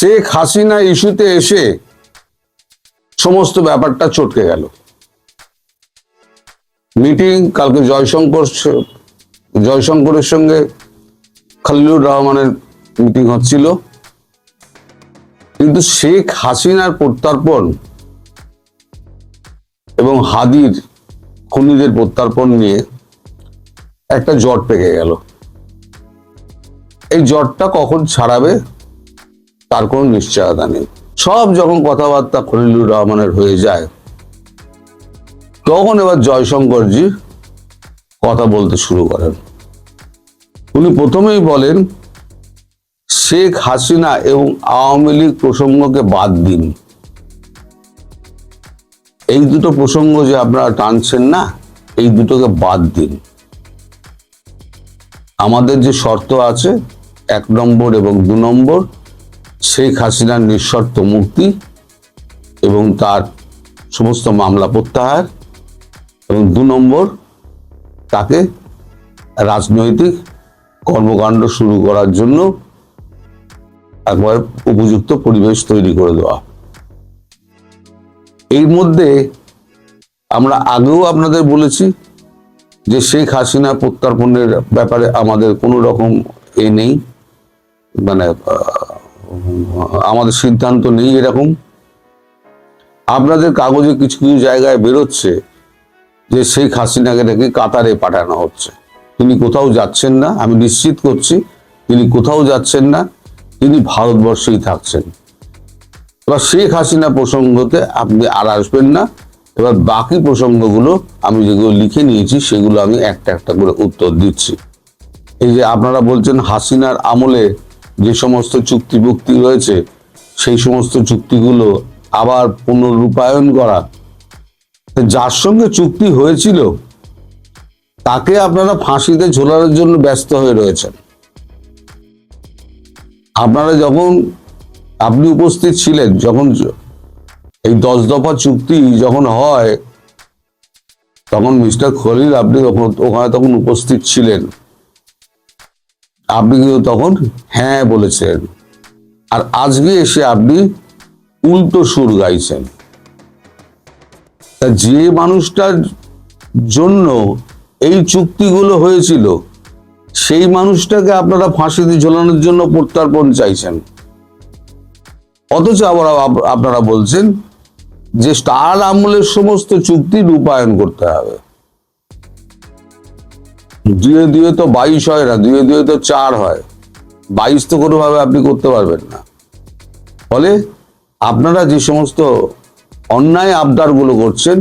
শেখ হাসিনা ইস্যুতে এসে সমস্ত ব্যাপারটা চটকে গেল। মিটিং কালকে জয়শঙ্করের সঙ্গে খলিলুর রহমানের মিটিং হচ্ছিল, কিন্তু শেখ হাসিনার প্রত্যর্পণ এবং হাদির খুনিদের প্রত্যর্পণ নিয়ে একটা জট পেকে গেল। এই জটটা কখন ছাড়াবে তার কোনো নিশ্চয়তা নেই। সব যখন কথাবার্তা খলিলুর রহমানের হয়ে যায়, তখন এবার জয়শঙ্করজি কথা বলতে শুরু করেন। উনি প্রথমেই বলেন, শেখ হাসিনা এবং আওয়ামী লীগ প্রসঙ্গকে বাদ দিন। এই দুটো প্রসঙ্গ যে আপনারা টানছেন না, এই দুটোকে বাদ দিন। আমাদের যে শর্ত আছে 1 নম্বর এবং 2 নম্বর, শেখ হাসিনার নিঃশর্ত মুক্তি এবং তার সমস্ত মামলা প্রত্যাহার, এবং 2 নম্বর তাকে রাজনৈতিক কর্মকাণ্ড শুরু করার জন্য একবার উপযুক্ত পরিবেশ তৈরি করে দেওয়া। এর মধ্যে আমরা আগেও আপনাদের বলেছি যে শেখ হাসিনা প্রত্যর্পণের ব্যাপারে আমাদের কোনো রকম নেই, মানে আমাদের সিদ্ধান্ত নেই। এরকম আপনাদের কাগজে কিছু কিছু জায়গায় বেরোচ্ছে যে শেখ হাসিনাকে নাকি কাতারে পাঠানো হচ্ছে। তিনি কোথাও যাচ্ছেন না, আমি নিশ্চিত করছি তিনি কোথাও যাচ্ছেন না, তিনি ভারতবর্ষেই থাকছেন। এবার শেখ হাসিনা প্রসঙ্গতে আপনি আর আসবেন না। এবার বাকি প্রসঙ্গগুলো আমি যেগুলো লিখে নিয়েছি সেগুলো আমি একটা একটা করে উত্তর দিচ্ছি। এই যে আপনারা বলছেন হাসিনার আমলে যে সমস্ত চুক্তি রয়েছে, সেই সমস্ত চুক্তিগুলো আবার পুনরূপায়ণ করা, যার সঙ্গে চুক্তি হয়েছিল তাকে আপনারা ফাঁসিতে ঝোলানোর জন্য ব্যস্ত হয়ে রয়েছেন। আপনারা যখন আপনি উপস্থিত ছিলেন, যখন এই 10 দফা চুক্তি যখন হয়, তখন মিস্টার খলিল আপনি ওখানে তখন উপস্থিত ছিলেন। আপনি কিন্তু তখন হ্যাঁ বলেছেন, আর আজকে এসে আপনি উল্টো সুর গাইছেন। যে মানুষটার জন্য এই চুক্তিগুলো হয়েছিল, সেই মানুষটাকে আপনারা ফাঁসিতে ঝোলানোর জন্য প্রত্যর্পণ চাইছেন। অথচ আবার আপনারা বলছেন যে তার আমলের সমস্ত চুক্তি রূপায়ণ করতে হবে। 2 তো 22 হয় না, 2 তো 4 হয়, 22 তো কোনোভাবে আপনি করতে পারবেন না। ফলে আপনারা যে সমস্ত অন্যায় আবদারগুলো করছেন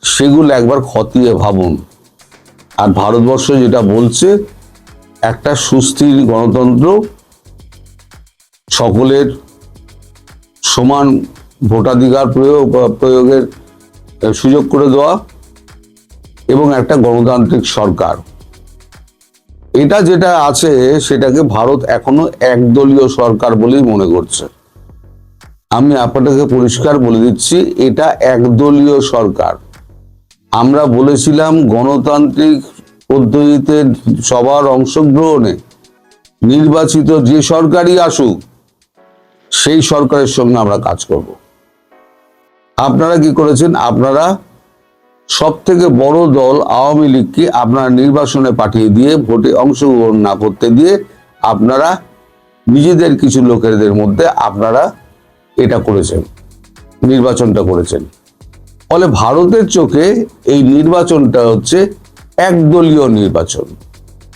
সেগুলো একবার খতিয়ে ভাবুন। আর ভারতবর্ষ যেটা বলছে, একটা সুস্থির গণতন্ত্র, সকলের সমান ভোটাধিকার প্রয়োগের সুযোগ করে দেওয়া, এবং একটা গণতান্ত্রিক সরকার, এটা যেটা আছে সেটাকে ভারত এখনো একদলীয় সরকার বলেই মনে করছে। আমি আপনাদেরকে পরিষ্কার বলে দিচ্ছি, এটা একদলীয় সরকার। আমরা বলেছিলাম গণতান্ত্রিক পদ্ধতিতে সবার অংশগ্রহণে নির্বাচিত যে সরকারই আসুক, সেই সরকারের সঙ্গে আমরা কাজ করব। আপনারা কি করেছেন? আপনারা সব থেকে বড় দল আওয়ামী লীগকে আপনারা নির্বাচনে পাঠিয়ে দিয়ে, ভোটে অংশগ্রহণ না করতে দিয়ে, আপনারা নিজেদের কিছু লোকেদের মধ্যে আপনারা এটা করেছেন, নির্বাচনটা করেছেন। ফলে ভারতের চোখে এই নির্বাচনটা হচ্ছে একদলীয় নির্বাচন।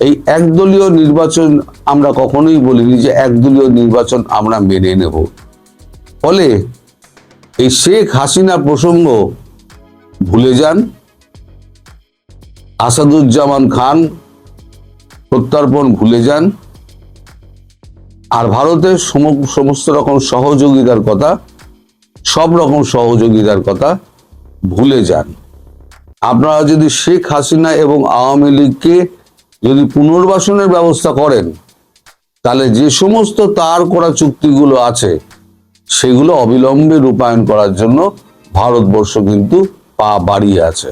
এই একদলীয় নির্বাচন আমরা কখনোই বলিনি যে একদলীয় নির্বাচন আমরা মেনে নেব। ফলে এই শেখ হাসিনা প্রসঙ্গ ভুলে যান, আসাদুজ্জামান খান প্রত্যর্পণ ভুলে যান, আর ভারতের সমস্ত রকম সহযোগিতার কথা, সব রকম সহযোগিতার কথা ভুলে যান। আপনারা যদি শেখ হাসিনা এবং আওয়ামী লীগকে যদি পুনর্বাসনের ব্যবস্থা করেন, তাহলে যে সমস্ত তার করা চুক্তিগুলো আছে সেগুলো অবিলম্বে রূপায়ণ করার জন্য ভারতবর্ষ কিন্তু পা বাড়িয়ে আছে।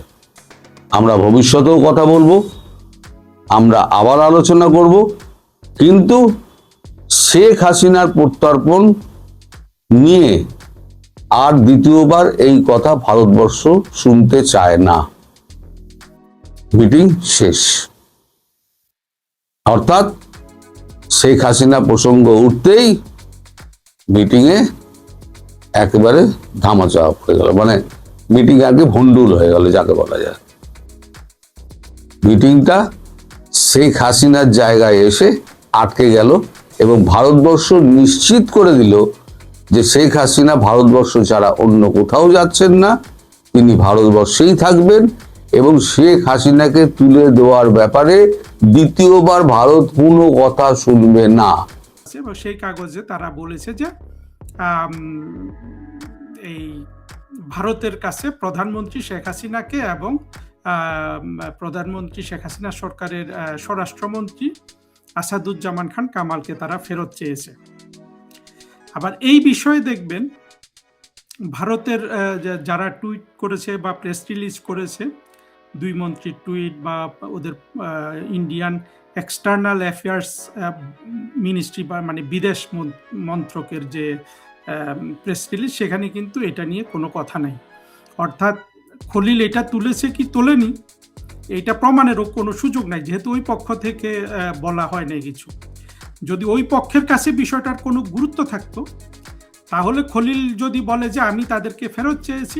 আমরা ভবিষ্যতেও কথা বলবো, আমরা আবার আলোচনা করব, কিন্তু শেখ হাসিনার প্রত্যর্পণ নিয়ে আর দ্বিতীয়বার এই কথা ভারতবর্ষ শুনতে চায় না। মিটিং শেষ। অর্থাৎ শেখ হাসিনা প্রসঙ্গ উঠতেই মিটিংয়ে একেবারে ধামাচাপা হয়ে গেল, মানে মিটিং আগে ভন্ডুল হয়ে গেল যাকে বলা যায়। মিটিংটা শেখ হাসিনার জায়গায় এসে আটকে গেল এবং ভারতবর্ষ নিশ্চিত করে দিল যে শেখ হাসিনা ভারতবর্ষ ছাড়া অন্য কোথাও যাচ্ছেন না, তিনি ভারতবর্ষেই থাকবেন এবং শেখ হাসিনাকে তুলে দেওয়ার ব্যাপারে দ্বিতীয়বার ভারত কোনো কথা শুনবে না। এবং সেই কাগজে তারা বলেছে যে এই ভারতের কাছে প্রধানমন্ত্রী শেখ হাসিনাকে এবং প্রধানমন্ত্রী শেখ হাসিনা সরকারের স্বরাষ্ট্রমন্ত্রী আসাদুজ্জামান খান কামালকে তারা ফেরত চেয়েছে। আবার এই বিষয়ে দেখবেন ভারতের যারা টুইট করেছে বা প্রেস রিলিজ করেছে, দুই মন্ত্রীর টুইট বা ওদের ইন্ডিয়ান এক্সটার্নাল অ্যাফেয়ার্স মিনিস্ট্রি বা মানে বিদেশ মন্ত্রকের যে প্রেস রিলিজ, সেখানে কিন্তু এটা নিয়ে কোনো কথা নাই। অর্থাৎ খলিল এটা তুলেছে কি তোলেনি এটা প্রমাণেরও কোনো সুযোগ নাই, যেহেতু ওই পক্ষ থেকে বলা হয় নাই কিছু। যদি ওই পক্ষের কাছে বিষয়টার কোনো গুরুত্ব থাকতো তাহলে খলিল যদি বলে যে আমি তাদেরকে ফেরত চেয়েছি,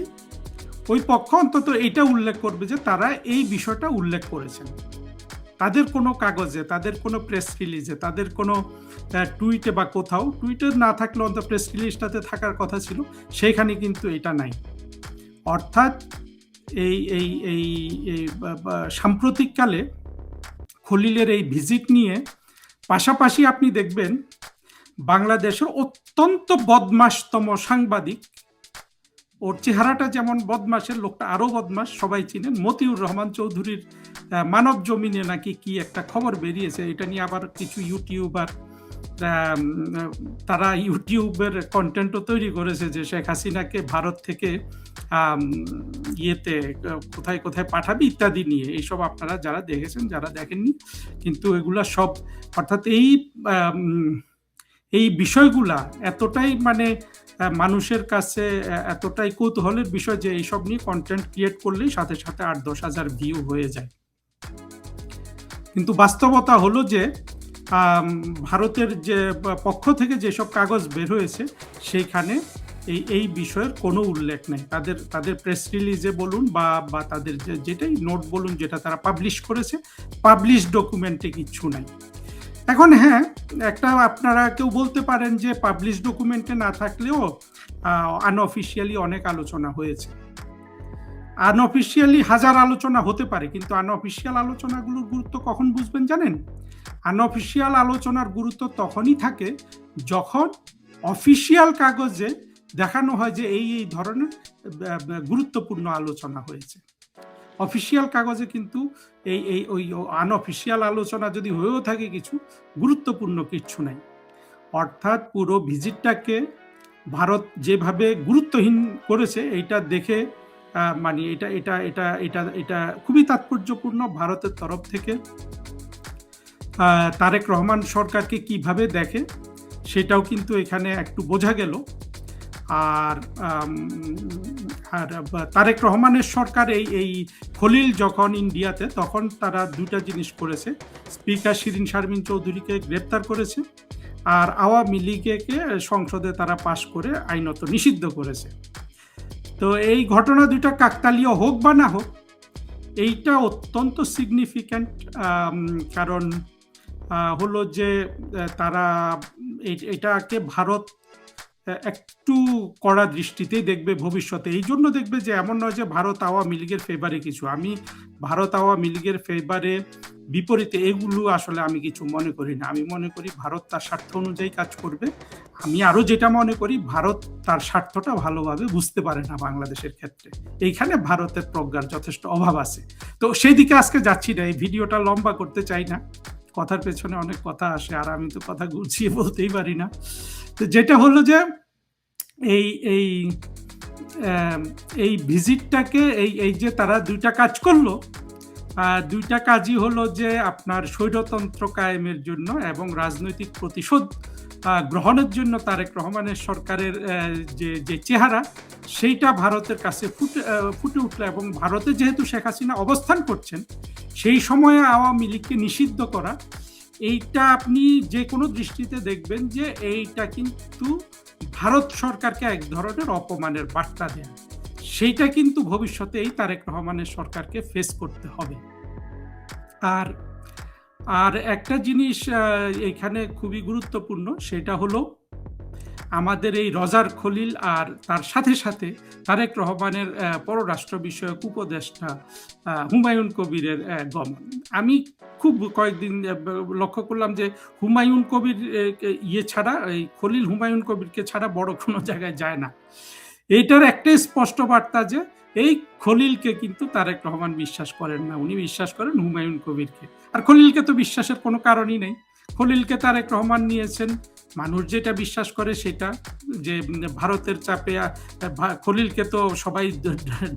ওই পক্ষ অন্তত এটা উল্লেখ করবে যে তারা এই বিষয়টা উল্লেখ করেছেন। তাদের কোনো কাগজে, তাদের কোনো প্রেস রিলিজে, তাদের কোনো টুইটে বা কোথাও, টুইটে না থাকলে অন্তত প্রেস রিলিজটাতে থাকার কথা ছিল, সেইখানে কিন্তু এটা নাই। অর্থাৎ এই এই এই সাম্প্রতিককালে খলিলের এই ভিজিট নিয়ে পাশাপাশি আপনি দেখবেন বাংলাদেশের অত্যন্ত বদমাশতম সাংবাদিক, ওর চেহারাটা যেমন বদমাশের, লোকটা আরো বদমাশ, সবাই চিনেন, মতিউর রহমান চৌধুরীর মানব জমিনে নাকি কি একটা খবর বেরিয়েছে, এটা নিয়ে আবার কিছু ইউটিউবার তারা ইউটিউবের কন্টেন্টও তৈরি করেছে যে শেখ হাসিনাকে ভারত থেকে ইয়েতে কোথায় কোথায় পাঠাবে ইত্যাদি নিয়ে। এইসব আপনারা যারা দেখেছেন, যারা দেখেননি কিন্তু এগুলা সব, অর্থাৎ এই বিষয়গুলা এতটাই মানে মানুষের কাছে এতটাই কৌতূহলের বিষয় যে এইসব নিয়ে কন্টেন্ট ক্রিয়েট করলেই সাথে সাথে 8-10 হাজার ভিউ হয়ে যায়। কিন্তু বাস্তবতা হলো যে ভারতের যে পক্ষ থেকে যেসব কাগজ বের হয়েছে সেইখানে এই বিষয়ের কোনো উল্লেখ নেই। তাদের প্রেস রিলিজে বলুন বা তাদের যেটাই নোট বলুন, যেটা তারা পাবলিশ করেছে, পাবলিশ ডকুমেন্টে কিচ্ছু নাই। এখন হ্যাঁ, একটা আপনারা কেউ বলতে পারেন যে পাবলিশ ডকুমেন্টে না থাকলেও আনঅফিসিয়ালি অনেক আলোচনা হয়েছে। আনঅফিসিয়ালি হাজার আলোচনা হতে পারে, কিন্তু আনঅফিসিয়াল আলোচনাগুলোর গুরুত্ব কখন বুঝবেন জানেন? আনঅফিসিয়াল আলোচনার গুরুত্ব তখনই থাকে যখন অফিসিয়াল কাগজে দেখানো হয় যে এই ধরনের গুরুত্বপূর্ণ আলোচনা হয়েছে। অফিসিয়াল কাগজে কিন্তু ওই আনঅফিসিয়াল আলোচনা যদি হয়েও থাকে কিছু, গুরুত্বপূর্ণ কিছু নাই। অর্থাৎ পুরো ভিজিটটাকে ভারত যেভাবে গুরুত্বহীন করেছে এইটা দেখে মানে এটা এটা এটা এটা এটা খুবই তাৎপর্যপূর্ণ। ভারতের তরফ থেকে তারেক রহমান সরকারকে কিভাবে দেখে সেটাও কিন্তু এখানে একটু বোঝা গেল। আর তারেক রহমানের সরকার এই খলিল যখন ইন্ডিয়াতে, তখন তারা দুইটা জিনিস করেছে। স্পিকার শিরিন শারমিন চৌধুরীকে গ্রেপ্তার করেছে আর আওয়ামী লীগকে সংসদে তারা পাশ করে আইনত নিষিদ্ধ করেছে। তো এই ঘটনা দুইটা কাকতালীয় হোক বা না হোক, এইটা অত্যন্ত সিগনিফিক্যান্ট। কারণ হলো যে তারা এটাকে ভারত একটু কড়া দৃষ্টিতেই দেখবে ভবিষ্যতে। এই জন্য দেখবে যে এমন নয় যে ভারত আওয়ামী লীগের ফেভারে কিছু। আমি ভারত আওয়ামী লীগের ফেভারে বিপরীতে এগুলো আসলে আমি কিছু মনে করি না। আমি মনে করি ভারত তার স্বার্থ অনুযায়ী কাজ করবে। আমি আরো যেটা মনে করি, ভারত তার স্বার্থটা ভালোভাবে বুঝতে পারে না বাংলাদেশের ক্ষেত্রে। এইখানে ভারতের প্রজ্ঞার যথেষ্ট অভাব আছে। তো সেই দিকে আজকে যাচ্ছি না, এই ভিডিওটা লম্বা করতে চাই না, কথার পেছনে অনেক কথা আসে আর আমি তো কথা গুছিয়ে বলতেই পারি না। তো যেটা হলো যে এই ভিজিটটাকে এই যে তারা দুইটা কাজ করলো, দুইটা কাজই হলো যে আপনার স্বৈরতন্ত্র কায়েমের জন্য এবং রাজনৈতিক প্রতিশোধ গ্রহণের জন্য তারেক রহমানের সরকারের যে চেহারা, সেইটা ভারতের কাছে ফুটে উঠলো। এবং ভারতে যেহেতু শেখ হাসিনা অবস্থান করছেন, সেই সময়ে আওয়ামী লীগকে নিষিদ্ধ করা, এইটা আপনি যে কোনো দৃষ্টিতে দেখবেন যে এইটা কিন্তু ভারত সরকারকে এক ধরনের অপমানের বার্তা দেয়। সেইটা কিন্তু ভবিষ্যতে এই তারেক রহমানের সরকারকে ফেস করতে হবে। আর আর একটা জিনিস এখানে খুবই গুরুত্বপূর্ণ, সেটা হলো আমাদের এই রজার খলিল আর তার সাথে সাথে তারেক রহমানের পররাষ্ট্র বিষয়ক উপদেষ্টা হুমায়ুন কবিরের গমন। আমি খুব কয়েকদিন লক্ষ্য করলাম যে হুমায়ুন কবির ছাড়া, এই খলিল হুমায়ুন কবিরকে ছাড়া বড় কোনো জায়গায় যায় না। এইটার একটাই স্পষ্ট বার্তা যে এই খলিলকে কিন্তু তারেক রহমান বিশ্বাস করেন না, উনি বিশ্বাস করেন হুমায়ুন কবিরকে। আর খলিলকে তো বিশ্বাসের কোনো কারণই নেই। খলিলকে তারেক রহমান নিয়েছেন, মানুষ যেটা বিশ্বাস করে সেটা, যে ভারতের চাপে খলিলকে তো সবাই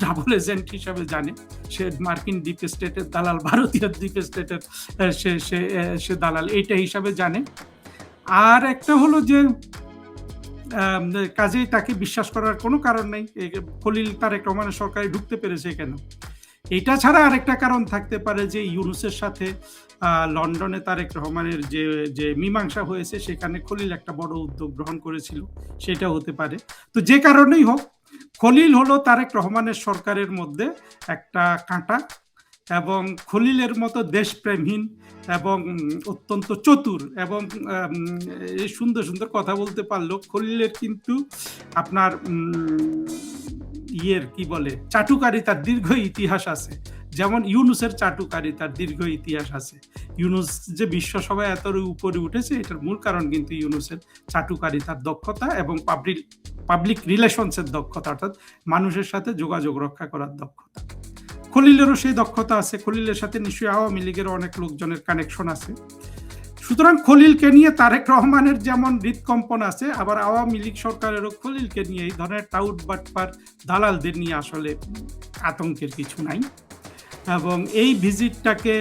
ডাবল এজেন্ট হিসাবে জানে। সে মার্কিন ডিপ স্টেটের দালাল, ভারতীয় ডিপ স্টেটের সে দালাল, এইটা হিসাবে জানে। আর একটা হলো যে কাজেই তাকে বিশ্বাস করার কোনো কারণ নেই। খলিল তারেক রহমানের সরকারে ঢুকতে পেরেছে কেন? এটা ছাড়া আরেকটা কারণ থাকতে পারে যে ইউনূসের সাথে লন্ডনে তারেক রহমানের যে মীমাংসা হয়েছে, সেখানে খলিল একটা বড় উদ্যোগ গ্রহণ করেছিল, সেটা হতে পারে। তো যে কারণেই হোক, খলিল হলো তারেক রহমানের সরকারের মধ্যে একটা কাঁটা। এবং খলিলের মতো দেশপ্রেমহীন এবং অত্যন্ত চতুর এবং সুন্দর সুন্দর কথা বলতে পারলো খলিলের কিন্তু আপনার কি বলে, চাটুকারিতার দীর্ঘ ইতিহাস আছে। যেমন ইউনূসের চাটুকারিতার দীর্ঘ ইতিহাস আছে। ইউনূস যে বিশ্ব সভায় এত উপরে উঠেছে, এটার মূল কারণ কিন্তু ইউনূসের চাটুকারিতার দক্ষতা এবং পাবলিক রিলেশনসের দক্ষতা, অর্থাৎ মানুষের সাথে যোগাযোগ রক্ষা করার দক্ষতা। খলিলেরও সেই দক্ষতা আছে। খলিলের সাথে নিশ্চয়ই আওয়ামী লীগের অনেক লোকজনের কানেকশন আছে। সুতরাং খলিলকে নিয়ে তারেক রহমানের যেমন হৃদকম্পন আছে, আবার আওয়ামী লীগ সরকারেরও খলিলকে নিয়ে এই ধরনের টাউট বাটপার দালালদের নিয়ে আসলে আতঙ্কের কিছু নাই। এবং এই ভিজিটটাকে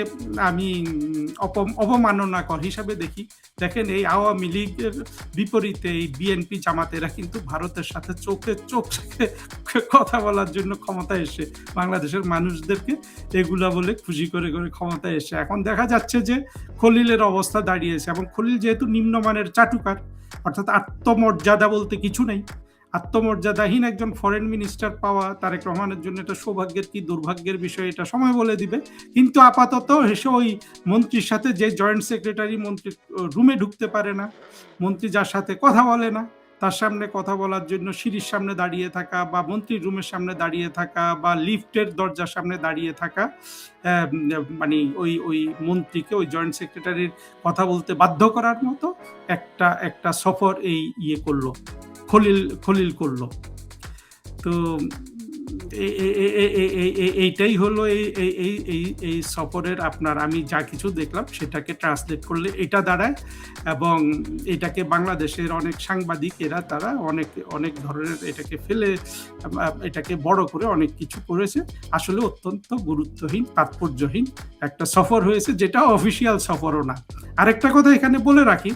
আমি অবমাননাকর হিসাবে দেখি। দেখেন, এই আওয়ামী লীগের বিপরীতে এই বিএনপি জামাতেরা কিন্তু ভারতের সাথে চোখে চোখ কথা বলার জন্য ক্ষমতায় এসে বাংলাদেশের মানুষদেরকে এগুলা বলে খুশি করে করে ক্ষমতায় এসে এখন দেখা যাচ্ছে যে খলিলের অবস্থা দাঁড়িয়েছে। এবং খলিল যেহেতু নিম্নমানের চাটুকার, অর্থাৎ আত্মমর্যাদা বলতে কিছু নেই, আত্মমর্যাদাহীন একজন ফরেন মিনিস্টার পাওয়া তারেক রহমানের জন্য এটা সৌভাগ্যের কি দুর্ভাগ্যের বিষয়, এটা সময় বলে দিবে। কিন্তু আপাতত এসে ওই মন্ত্রীর সাথে, যে জয়েন্ট সেক্রেটারি মন্ত্রীর রুমে ঢুকতে পারে না, মন্ত্রী যার সাথে কথা বলে না, তার সামনে কথা বলার জন্য সিঁড়ির সামনে দাঁড়িয়ে থাকা, বা মন্ত্রীর রুমের সামনে দাঁড়িয়ে থাকা, বা লিফটের দরজার সামনে দাঁড়িয়ে থাকা, মানে ওই মন্ত্রীকে, ওই জয়েন্ট সেক্রেটারির কথা বলতে বাধ্য করার মতো একটা সফর এই করলো, খলিল করলো। তো এইটাই হলো এই সফরের আপনার, আমি যা কিছু দেখলাম সেটাকে ট্রান্সলেট করলে এটা দাঁড়ায়। এবং এটাকে বাংলাদেশের অনেক সাংবাদিক তারা অনেক ধরনের এটাকে বড় করে অনেক কিছু করেছে। আসলে অত্যন্ত গুরুত্বহীন, তাৎপর্যহীন একটা সফর হয়েছে, যেটা অফিসিয়াল সফরও না। আরেকটা কথা এখানে বলে রাখি,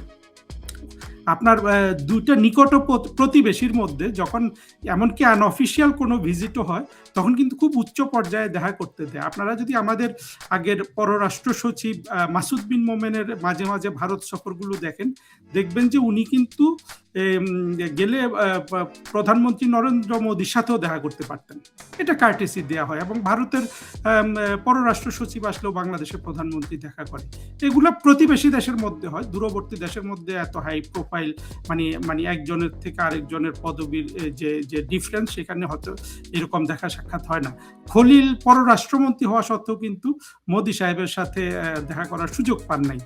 আপনার দুইটা নিকট প্রতিবেশীর মধ্যে যখন এমনকি আনঅফিসিয়াল কোনো ভিজিটও হয়, তখন কিন্তু খুব উচ্চ পর্যায়ে দেখা করতে দেয়। আপনারা যদি আমাদের আগের পররাষ্ট্র সচিব মাসুদ বিন মোমেনের মাঝে মাঝে ভারত সফরগুলো দেখবেন যে উনি কিন্তু গেলে প্রধানমন্ত্রী নরেন্দ্র মোদীর সাথেও দেখা করতে পারতেন। এটা কার্টেসি দেওয়া হয়। এবং ভারতের পররাষ্ট্র সচিব আসলেও বাংলাদেশের প্রধানমন্ত্রী দেখা করে। এগুলো প্রতিবেশী দেশের মধ্যে হয়, দূরবর্তী দেশের মধ্যে এত হাই প্রোফাইল, মানে একজনের থেকে আরেকজনের পদবীর যে ডিফারেন্স, সেখানে হয়তো এরকম দেখা সাক্ষাৎ হয় না। খলিল পররাষ্ট্রমন্ত্রী হওয়া সত্ত্বেও কিন্তু মোদী সাহেবের সাথে দেখা করার সুযোগ পান নাই।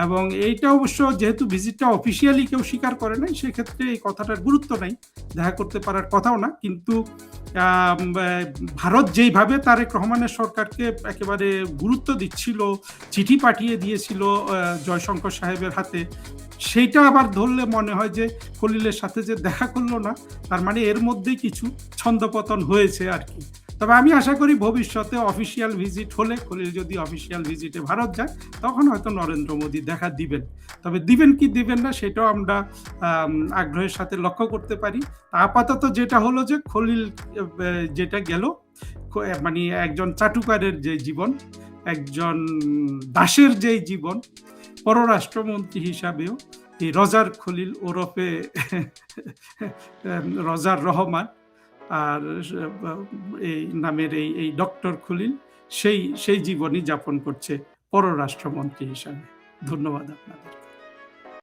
এবং এইটা অবশ্য যেহেতু ভিজিটটা অফিসিয়ালি কেউ স্বীকার করে নাই, সেক্ষেত্রে এই কথাটার গুরুত্ব নাই, দেখা করতে পারার কথাও না। কিন্তু ভারত যেইভাবে তারেক রহমানের সরকারকে একেবারে গুরুত্ব দিচ্ছিল, চিঠি পাঠিয়ে দিয়েছিল জয়শঙ্কর সাহেবের হাতে, সেইটা আবার ধরলে মনে হয় যে খলিলের সাথে যে দেখা করলো না, তার মানে এর মধ্যেই কিছু ছন্দপতন হয়েছে আর কি। তবে আমি আশা করি ভবিষ্যতে অফিসিয়াল ভিজিট হলে, খলিল যদি অফিসিয়াল ভিজিটে ভারত যায়, তখন হয়তো নরেন্দ্র মোদী দেখা দিবেন। তবে দিবেন কি দিবেন না সেটাও আমরা আগ্রহের সাথে লক্ষ্য করতে পারি। আপাতত যেটা হলো যে খলিল যেটা গেল, মানে একজন চাটুকারের যে জীবন, একজন দাসের যে জীবন, পররাষ্ট্রমন্ত্রী হিসাবেও এই রজার খলিল ওরফে রজার রহমান আর এই নামের এই ডক্টর খলিল সেই জীবনই যাপন করছে পররাষ্ট্রমন্ত্রী হিসাবে। ধন্যবাদ আপনাদের।